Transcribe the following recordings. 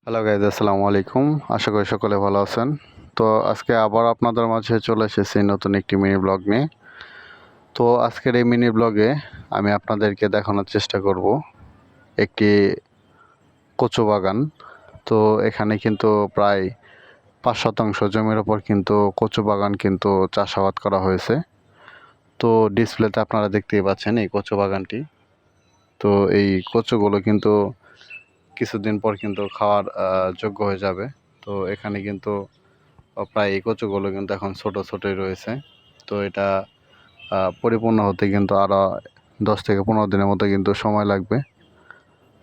Hello guys, আসসালামু আলাইকুম। আশা করি সকলে ভালো আছেন। তো আজকে আবার আপনাদের মাঝে চলে এসেছি নতুন একটি মিনি ব্লগ নিয়ে। তো আজকের এই মিনি ব্লগে আমি আপনাদেরকে দেখানোর চেষ্টা করব একটি কচু বাগান। তো এখানে কিন্তু প্রায় ৫ শতাংশ জমির ওপর কিন্তু কচু বাগান কিন্তু চাষাবাদ করা হয়েছে। তো ডিসপ্লেতে আপনারা দেখতেই পাচ্ছেন এই কচু বাগানটি। তো এই কচুগুলো কিন্তু কিছুদিন পর কিন্তু খাওয়ার যোগ্য হয়ে যাবে। তো এখানে কিন্তু প্রায় এই কচুগুলো কিন্তু এখন ছোট ছোটই রয়েছে। তো এটা পরিপূর্ণ হতে কিন্তু আরও 10 থেকে 15 দিনের মতো কিন্তু সময় লাগবে।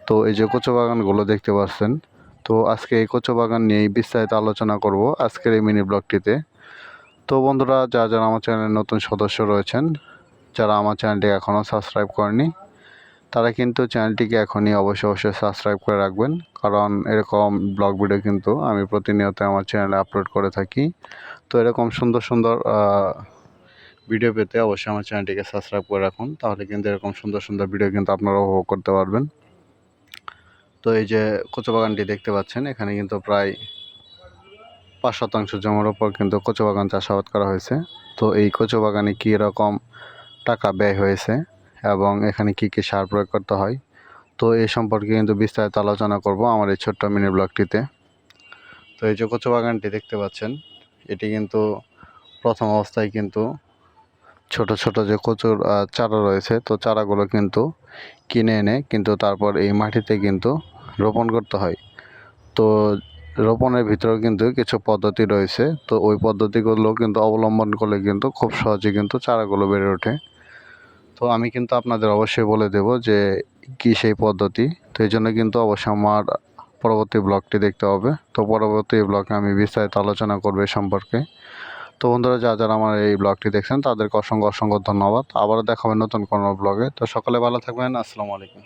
তো এই যে কচু বাগানগুলো দেখতে পাচ্ছেন, তো আজকে এই কচু বাগান নিয়েই বিস্তারিত আলোচনা করব আজকের এই মিনি ব্লগটিতে। তো বন্ধুরা, যারা আমার চ্যানেলের নতুন সদস্য রয়েছেন, যারা আমার চ্যানেলটি এখনও সাবস্ক্রাইব করেনি, তারা কিন্তু চ্যানেলটিকে এখনই অবশ্যই সাবস্ক্রাইব করে রাখবেন। কারণ এরকম ব্লগ ভিডিও কিন্তু আমি প্রতিনিয়ত আমার চ্যানেলে আপলোড করে থাকি। তো এরকম সুন্দর সুন্দর ভিডিও পেতে অবশ্যই আমার চ্যানেলটিকে সাবস্ক্রাইব করে রাখুন। তাহলে কিন্তু এরকম সুন্দর সুন্দর ভিডিও কিন্তু আপনারা উপভোগ করতে পারবেন। তো এই যে কচু বাগানটি দেখতে পাচ্ছেন, এখানে কিন্তু প্রায় ৫ শতাংশ জমির ওপর কিন্তু কচু বাগান চাষাবাদ করা হয়েছে। তো এই কচু বাগানে কী রকম টাকা ব্যয় হয়েছে এবং এখানে কি কি সার প্রয়োগ করতে হয়, তো এই সম্পর্কে কিন্তু বিস্তারিত আলোচনা করব আমার এই ছোট্ট মিনি ব্লগটিতে। তো এই যে কচু বাগানটি দেখতে পাচ্ছেন, এটি কিন্তু প্রথম অবস্থায় কিন্তু ছোট ছোট যে কচুর চারা রয়েছে, তো চারাগুলো কিন্তু কিনে এনে কিন্তু তারপর এই মাটিতে কিন্তু রোপণ করতে হয়। তো রোপণের ভিতরেও কিন্তু কিছু পদ্ধতি রয়েছে। তো ওই পদ্ধতিগুলো কিন্তু অবলম্বন করলে কিন্তু খুব সহজে কিন্তু চারাগুলো বেড়ে ওঠে। তো আমি কিন্তু আপনাদের অবশ্যই বলে দেব যে কী সেই পদ্ধতি। তো এই জন্য কিন্তু অবশ্যই আমার পরবর্তী ব্লগটি দেখতে হবে। তো পরবর্তী ব্লগে আমি বিস্তারিত আলোচনা করব এ সম্পর্কে। তো বন্ধুরা, যারা আমার এই ব্লগটি দেখছেন তাদেরকে অসংখ্য ধন্যবাদ। আবারও দেখা হবে নতুন কোনো ব্লগে। তো সকলে ভালো থাকবেন। আসসালামু আলাইকুম।